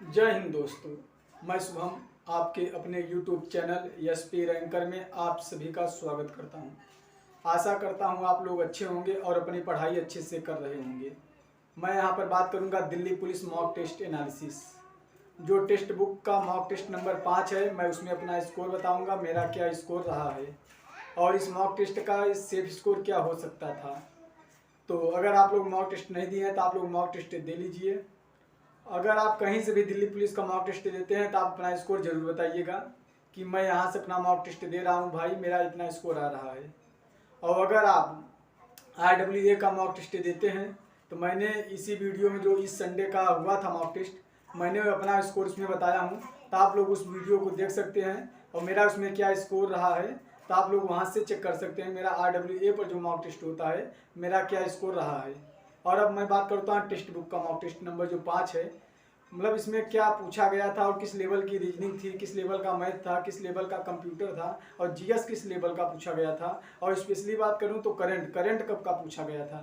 जय हिंद दोस्तों। मैं शुभम आपके अपने YouTube चैनल एसपी रैंकर में आप सभी का स्वागत करता हूं। आशा करता हूं आप लोग अच्छे होंगे और अपनी पढ़ाई अच्छे से कर रहे होंगे। मैं यहां पर बात करूंगा Delhi police mock test analysis. जो टेस्ट बुक का मॉक टेस्ट नंबर 5 है, मैं उसमें अपना स्कोर बताऊंगा, मेरा क्या स्कोर रहा है और इस मॉक टेस्ट का सेफ स्कोर क्या हो सकता था। तो अगर आप लोग मॉक टेस्ट नहीं दिए हैं तो आप लोग मॉक टेस्ट दे लीजिए। अगर आप कहीं से भी दिल्ली पुलिस का मॉक टेस्ट देते हैं तो आप अपना स्कोर जरूर बताइएगा कि मैं यहाँ से अपना मॉक टेस्ट दे रहा हूँ भाई, मेरा इतना स्कोर आ रहा है। और अगर आप IWA का मॉक टेस्ट देते हैं तो मैंने इसी वीडियो में जो इस संडे का हुआ था मॉक टेस्ट, मैंने अपना स्कोर उसमें बताया हूँ, तो आप लोग उस वीडियो को देख सकते हैं और मेरा उसमें क्या स्कोर रहा है तो आप लोग वहाँ से चेक कर सकते हैं मेरा IWA पर जो मॉक टेस्ट होता है मेरा क्या स्कोर रहा है। और अब मैं बात करता हूँ टेस्ट बुक का मॉक टेस्ट नंबर जो 5 है, मतलब इसमें क्या पूछा गया था और किस लेवल की रीजनिंग थी, किस लेवल का मैथ था, किस लेवल का कंप्यूटर था और जीएस किस लेवल का पूछा गया था। और स्पेशली बात करूं तो करंट कब का पूछा गया था।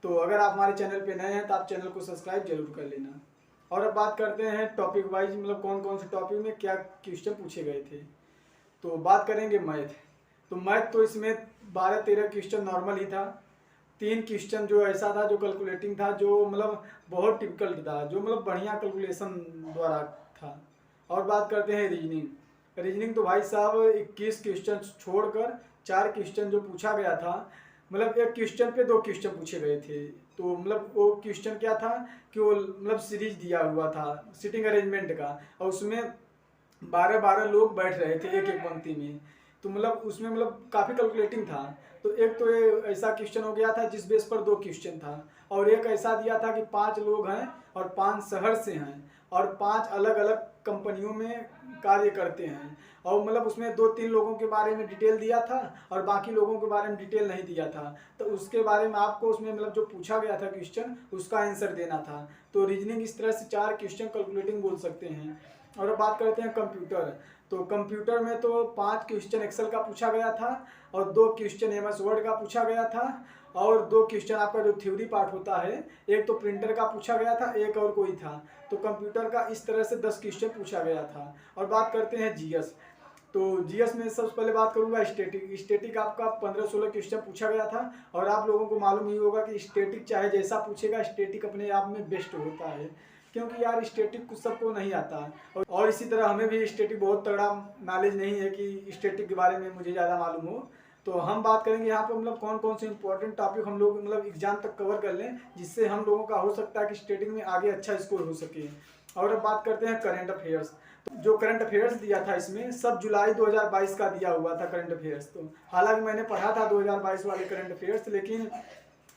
तो अगर आप हमारे चैनल पे नए हैं तो आप चैनल को सब्सक्राइब जरूर कर लेना। और अब बात करते हैं टॉपिक वाइज, मतलब कौन कौन से टॉपिक में क्या क्वेश्चन पूछे गए थे। तो बात करेंगे मैथ। तो मैथ तो इसमें 12-13 क्वेश्चन नॉर्मल ही था। 3 क्वेश्चन जो ऐसा था जो कैलकुलेटिंग था, जो मतलब बहुत टिपिकल था, जो मतलब बढ़िया कैलकुलेशन द्वारा था। और बात करते हैं रीजनिंग। रीजनिंग तो भाई साहब 21 क्वेश्चन छोड़कर 4 क्वेश्चन जो पूछा गया था, मतलब एक क्वेश्चन पे 2 क्वेश्चन पूछे गए थे। तो मतलब वो क्वेश्चन क्या था कि वो मतलब सीरीज दिया हुआ था सिटिंग अरेंजमेंट का, और उसमें 12-12 लोग बैठ रहे थे एक एक पंक्ति में। तो मतलब उसमें मतलब काफ़ी कैलकुलेटिंग था। तो एक तो ये ऐसा क्वेश्चन हो गया था जिस बेस पर 2 क्वेश्चन था, और एक ऐसा दिया था कि 5 लोग हैं और 5 शहर से हैं और 5 अलग अलग कंपनियों में कार्य करते हैं, और मतलब उसमें 2-3 लोगों के बारे में डिटेल दिया था और बाकी लोगों के बारे में डिटेल नहीं दिया था। तो उसके बारे में आपको उसमें मतलब जो पूछा गया था क्वेश्चन उसका आंसर देना था। तो रीजनिंग इस तरह से 4 क्वेश्चन कैलकुलेटिंग बोल सकते हैं। और अब बात करते हैं कंप्यूटर। तो कंप्यूटर में तो 5 क्वेश्चन एक्सेल का पूछा गया था और 2 क्वेश्चन MS वर्ड का पूछा गया था और 2 क्वेश्चन आपका जो थ्योरी पार्ट होता है, एक तो प्रिंटर का पूछा गया था, एक और कोई था। तो कंप्यूटर का इस तरह से 10 क्वेश्चन पूछा गया था। और बात करते हैं जीएस। तो जीएस में सबसे पहले बात करूंगा स्टैटिक आपका 15-16 क्वेश्चन पूछा गया था। और आप लोगों को मालूम ही होगा कि स्टैटिक चाहे जैसा पूछेगा, स्टैटिक अपने आप में बेस्ट होता है, क्योंकि यार स्टैटिक कुछ सबको नहीं आता है। और इसी तरह हमें भी स्टैटिक बहुत तगड़ा नॉलेज नहीं है कि स्टैटिक के बारे में मुझे ज़्यादा मालूम हो। तो हम बात करेंगे यहाँ पर मतलब कौन कौन से इंपॉर्टेंट टॉपिक हम लोग मतलब एग्जाम तक कवर कर लें, जिससे हम लोगों का हो सकता है कि स्टैटिक में आगे अच्छा स्कोर हो सके। और अब बात करते हैं करंट अफेयर्स। तो जो करंट अफेयर्स दिया था इसमें सब जुलाई 2022 का दिया हुआ था करंट अफेयर्स। तो हालांकि मैंने पढ़ा था 2022 वाले करंट अफेयर्स, लेकिन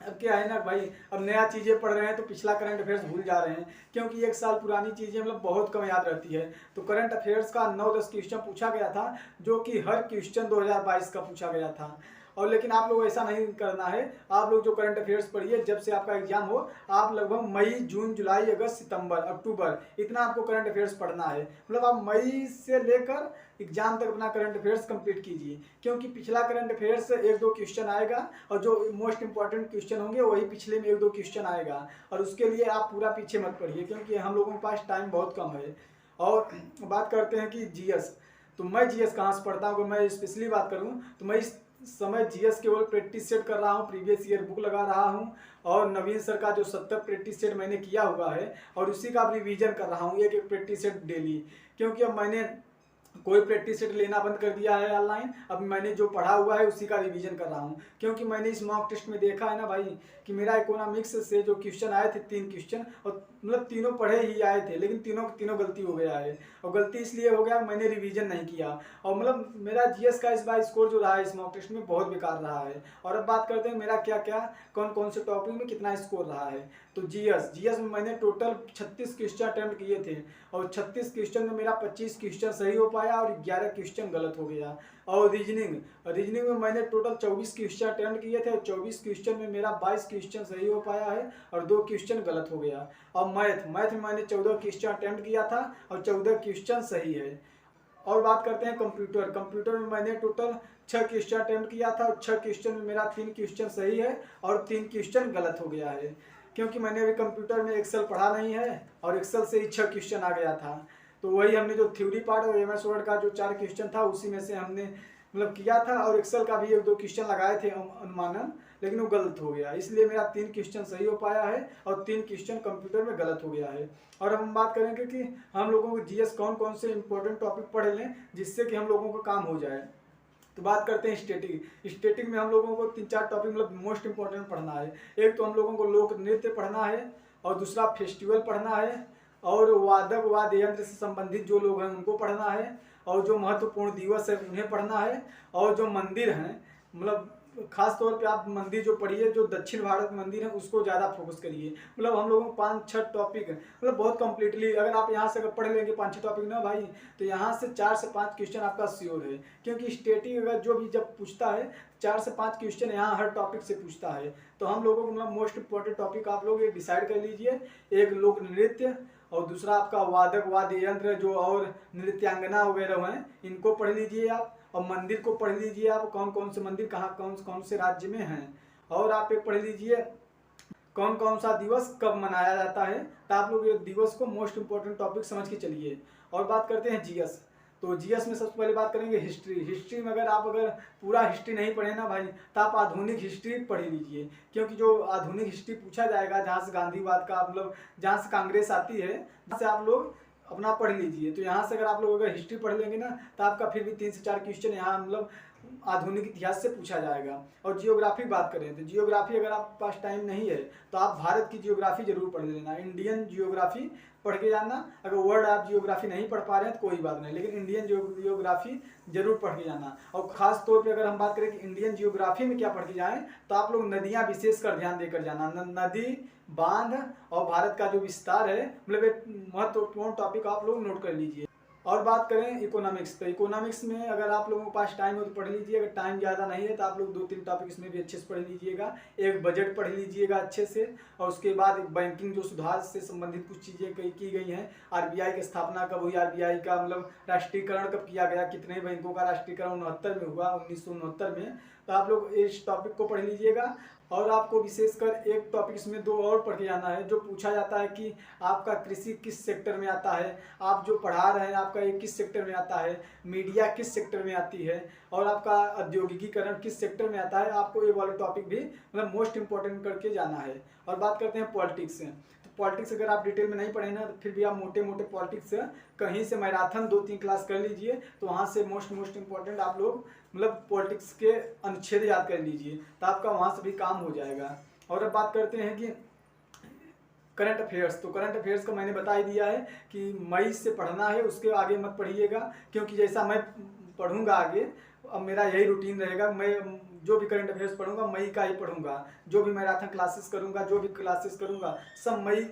अब क्या है ना भाई, अब नया चीज़ें पढ़ रहे हैं तो पिछला करंट अफेयर्स भूल जा रहे हैं, क्योंकि एक साल पुरानी चीज़ें मतलब बहुत कम याद रहती है। तो करंट अफेयर्स का 9-10 क्वेश्चन पूछा गया था, जो कि हर क्वेश्चन 2022 का पूछा गया था। और लेकिन आप लोग ऐसा नहीं करना है। आप लोग जो करंट अफेयर्स पढ़िए, जब से आपका एग्जाम हो आप लगभग मई, जून, जुलाई, अगस्त, सितंबर, अक्टूबर इतना आपको करंट अफेयर्स पढ़ना है। मतलब आप मई से लेकर एग्जाम तक अपना करंट अफेयर्स कंप्लीट कीजिए, क्योंकि पिछला करंट अफेयर्स 1-2 क्वेश्चन आएगा और जो मोस्ट इंपॉर्टेंट क्वेश्चन होंगे वही पिछले में 1-2 क्वेश्चन आएगा। और उसके लिए आप पूरा पीछे मत पढ़िए, क्योंकि हम लोगों के पास टाइम बहुत कम है। और बात करते हैं कि जीएस। तो मैं जीएस कहाँ से पढ़ता हूँ, मैं स्पेशली बात करूँ तो मैं इस समय जीएस केवल प्रैक्टिस सेट कर रहा हूँ, प्रीवियस ईयर बुक लगा रहा हूँ और नवीन सर का जो 70 प्रैक्टिस सेट मैंने किया हुआ है और उसी का रिवीजन कर रहा हूँ, एक एक प्रैक्टिस सेट डेली। क्योंकि अब मैंने कोई प्रैक्टिस सेट लेना बंद कर दिया है ऑनलाइन, अब मैंने जो पढ़ा हुआ है उसी का रिवीजन कर रहा हूँ। क्योंकि मैंने इस मॉक टेस्ट में देखा है ना भाई कि मेरा इकोनॉमिक्स से जो क्वेश्चन आए थे 3 क्वेश्चन, और मतलब तीनों पढ़े ही आए थे, लेकिन तीनों गलती हो गया है। और गलती इसलिए हो गया मैंने रिवीजन नहीं किया, और मतलब मेरा जीएस का इस बार स्कोर जो रहा है इस मॉक टेस्ट में बहुत बेकार रहा है। और अब बात करते हैं मेरा क्या क्या कौन कौन से टॉपिक में कितना स्कोर रहा है। तो जीएस में मैंने टोटल 36 क्वेश्चन अटेम्प्ट किए थे और 36 क्वेश्चन में मेरा 25 क्वेश्चन सही हो पाया और 11 क्वेश्चन गलत हो गया। और रीजनिंग में मैंने टोटल 24 क्वेश्चन अटेम्प्ट किए थे और 24 क्वेश्चन में मेरा 22 क्वेश्चन सही हो पाया है और 2 क्वेश्चन गलत हो गया। और मैथ में मैंने 14 क्वेश्चन अटेम्प्ट किया था और 14 क्वेश्चन सही है। और बात करते हैं कंप्यूटर में मैंने टोटल 6 क्वेश्चन अटेम्प्ट किया था और 6 क्वेश्चन में मेरा 3 क्वेश्चन सही है और 3 क्वेश्चन गलत हो गया है। क्योंकि मैंने अभी कंप्यूटर में एक्सेल पढ़ा नहीं है और एक्सेल से ही 6 क्वेश्चन आ गया था। तो वही हमने जो थ्योरी पार्ट और MS वर्ड का जो 4 क्वेश्चन था उसी में से हमने किया था, और एक्सेल का भी 1-2 क्वेश्चन लगाए थे अनुमानन, लेकिन वो गलत हो गया। इसलिए मेरा 3 क्वेश्चन सही हो पाया है और 3 क्वेश्चन कंप्यूटर में गलत हो गया है। और अब हम बात करेंगे कि हम लोगों को GS कौन कौन से इंपॉर्टेंट टॉपिक पढ़ लें जिससे कि हम लोगों का काम हो जाए। तो बात करते हैं स्टैटिक में हम लोगों को 3-4 टॉपिक मोस्ट इंपॉर्टेंट पढ़ना है। एक तो हम लोगों को लोक नृत्य पढ़ना है, और दूसरा फेस्टिवल पढ़ना है, और वादक वाद्य यंत्र से संबंधित जो लोग हैं उनको पढ़ना है, और जो महत्वपूर्ण दिवस है उन्हें पढ़ना है, और जो मंदिर हैं खास तौर पे आप मंदिर जो पढ़िए, जो दक्षिण भारत मंदिर है उसको ज़्यादा फोकस करिए। हम लोगों को 5-6 टॉपिक बहुत कम्प्लीटली अगर आप यहाँ से अगर पढ़ लेंगे 5-6 टॉपिक ना भाई, तो यहाँ से 4 से 5 क्वेश्चन आपका श्योर है। क्योंकि स्टैटिक अगर जो भी जब पूछता है 4 से 5 क्वेश्चन यहाँ हर टॉपिक से पूछता है। तो हम लोगों को मोस्ट इंपॉर्टेंट टॉपिक आप लोग ये डिसाइड कर लीजिए। एक लोक नृत्य, और दूसरा आपका वादक वाद्य यंत्र जो और नृत्यांगना वगैरह हैं इनको पढ़ लीजिए आप, और मंदिर को पढ़ लीजिए आप, कौन कौन से मंदिर कहाँ कौन से राज्य में हैं, और आप एक पढ़ लीजिए कौन कौन सा दिवस कब मनाया जाता है। तो आप लोग ये दिवस को मोस्ट इंपॉर्टेंट टॉपिक समझ के चलिए। और बात करते हैं GS। तो GS में सबसे पहले बात करेंगे हिस्ट्री में अगर पूरा हिस्ट्री नहीं पढ़े ना भाई, तो आप आधुनिक हिस्ट्री पढ़ लीजिए। क्योंकि जो आधुनिक हिस्ट्री पूछा जाएगा जहाँ से गांधीवाद का जहाँ से कांग्रेस आती है, जहाँ से आप लोग अपना पढ़ लीजिए। तो यहाँ से अगर आप लोग अगर हिस्ट्री पढ़ लेंगे ना, तो आपका फिर भी 3 से 4 क्वेश्चन यहाँ आधुनिक इतिहास से पूछा जाएगा। और जियोग्राफी बात करें तो जियोग्राफी अगर आपके पास टाइम नहीं है तो आप भारत की जियोग्राफी जरूर पढ़ लेना। इंडियन जियोग्राफी पढ़ के जाना। अगर वर्ल्ड आप जियोग्राफी नहीं पढ़ पा रहे हैं तो कोई बात नहीं, लेकिन इंडियन जियोग्राफी जरूर पढ़ के जाना। और खास तौर पे अगर हम बात करें कि इंडियन जियोग्राफी में क्या पढ़ के जाएं, तो आप लोग नदियां विशेषकर ध्यान देकर जाना। नदी, बांध और भारत का जो विस्तार है, एक महत्वपूर्ण टॉपिक आप लोग नोट कर लीजिए। और बात करें इकोनॉमिक्स, तो इकोनॉमिक्स में अगर आप लोगों के पास टाइम हो तो पढ़ लीजिए। अगर टाइम ज़्यादा नहीं है तो आप लोग 2-3 टॉपिक इसमें भी अच्छे से पढ़ लीजिएगा। एक बजट पढ़ लीजिएगा अच्छे से, और उसके बाद बैंकिंग जो सुधार से संबंधित कुछ चीज़ें की गई हैं। RBI की स्थापना कब हुई, RBI का राष्ट्रीयकरण कब किया गया, कितने बैंकों का राष्ट्रीयकरण 69 में हुआ, 1969 में। तो आप लोग इस टॉपिक को पढ़ लीजिएगा। और आपको विशेषकर एक टॉपिक इसमें 2 और पढ़ के जाना है, जो पूछा जाता है कि आपका कृषि किस सेक्टर में आता है, आप जो पढ़ा रहे हैं आपका ये किस सेक्टर में आता है, मीडिया किस सेक्टर में आती है, और आपका औद्योगिकीकरण किस सेक्टर में आता है। आपको ये वाला टॉपिक भी मोस्ट इंपॉर्टेंट करके जाना है। और बात करते हैं पॉलिटिक्स से। तो पॉलिटिक्स अगर आप डिटेल में नहीं पढ़े ना, तो फिर भी आप मोटे मोटे पॉलिटिक्स कहीं से मैराथन 2-3 क्लास कर लीजिए, तो वहाँ से मोस्ट इंपॉर्टेंट आप लोग पॉलिटिक्स के अनुच्छेद याद कर लीजिए, तो आपका वहाँ से भी काम हो जाएगा। और अब बात करते हैं कि करंट अफेयर्स। तो करंट अफेयर्स का मैंने बता ही दिया है कि मई से पढ़ना है, उसके आगे मत पढ़िएगा। क्योंकि जैसा मैं पढ़ूंगा आगे, अब मेरा यही रूटीन रहेगा। मैं जो भी करंट अफेयर्स पढ़ूंगा मई का ही पढ़ूंगा। जो भी मैराथन क्लासेस करूंगा, जो भी क्लासेस करूंगा, सब मई,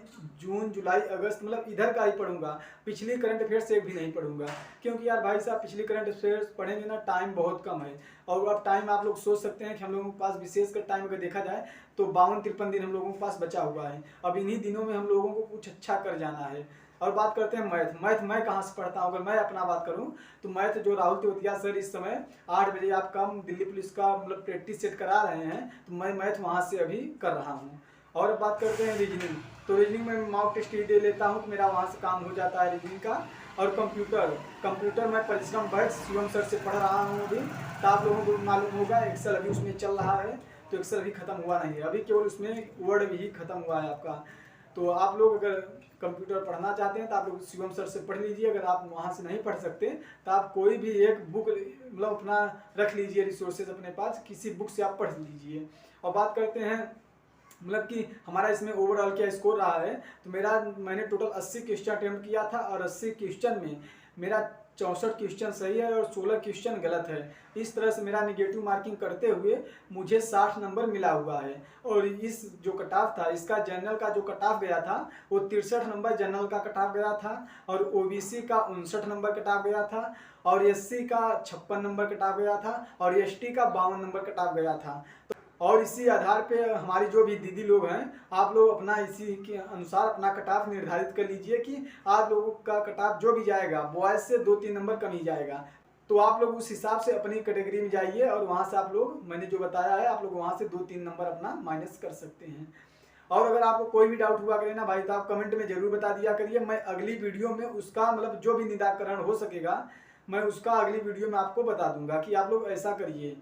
जून, जुलाई, अगस्त इधर का ही पढ़ूंगा। पिछली करंट अफेयर्स एक भी नहीं पढ़ूंगा। क्योंकि यार भाई साहब पिछली करंट अफेयर्स पढ़ेंगे ना, टाइम बहुत कम है। और अब टाइम आप लोग सोच सकते हैं कि हम लोगों के पास विशेषकर टाइम अगर देखा जाए तो 52-53 दिन हम लोगों के पास बचा हुआ है। अब इन्हीं दिनों में हम लोगों को कुछ अच्छा कर जाना है। और बात करते हैं मैथ मैं कहाँ से पढ़ता हूँ। अगर मैं अपना बात करूँ तो मैथ जो राहुल तेवतिया सर इस समय 8 बजे आपका दिल्ली पुलिस का प्रैक्टिस सेट करा रहे हैं, तो मैं मैथ वहाँ से अभी कर रहा हूँ। और बात करते हैं रीजनिंग। तो रीजनिंग में मॉक टेस्ट दे लेता हूँ तो मेरा वहाँ से काम हो जाता है रीजनिंग का। और कंप्यूटर मैं परिश्रम भट्ट शिवम सर से पढ़ रहा हूँ अभी। तो आप लोगों को मालूम होगा एक्सेल अभी उसमें चल रहा है, तो एक्सेल अभी खत्म हुआ नहीं है, अभी केवल उसमें वर्ड भी खत्म हुआ है आपका। तो आप लोग अगर कंप्यूटर पढ़ना चाहते हैं तो आप लोग शिवम सर से पढ़ लीजिए। अगर आप वहाँ से नहीं पढ़ सकते तो आप कोई भी एक बुक अपना रख लीजिए, रिसोर्सेज अपने पास, किसी बुक से आप पढ़ लीजिए। और बात करते हैं कि हमारा इसमें ओवरऑल क्या स्कोर रहा है। तो मैंने टोटल 80 क्वेश्चन अटेम्प्ट किया था, और 80 क्वेश्चन में मेरा 64 क्वेश्चन सही है और 16 क्वेश्चन गलत है। इस तरह से मेरा निगेटिव मार्किंग करते हुए मुझे 60 नंबर मिला हुआ है। और इस जो कट ऑफ था, इसका जनरल का जो कट ऑफ गया था वो 63 नंबर जनरल का कट ऑफ गया था, और OBC का 59 नंबर कट ऑफ गया था, और SC का 56 नंबर कट ऑफ गया था, और ST का 52 नंबर कट ऑफ गया था। और इसी आधार पे हमारी जो भी दीदी लोग हैं, आप लोग अपना इसी के अनुसार अपना कट ऑफ निर्धारित कर लीजिए कि आप लोगों का कट ऑफ जो भी जाएगा बॉयज़ से 2-3 नंबर कम ही जाएगा। तो आप लोग उस हिसाब से अपनी कैटेगरी में जाइए, और वहाँ से आप लोग मैंने जो बताया है आप लोग वहाँ से 2-3 नंबर अपना माइनस कर सकते हैं। और अगर आपको कोई भी डाउट हुआ करे ना भाई तो आप कमेंट में जरूर बता दिया करिए। मैं अगली वीडियो में उसका मतलब जो भी निराकरण हो सकेगा मैं उसका अगली वीडियो में आपको बता दूंगा कि आप लोग ऐसा करिए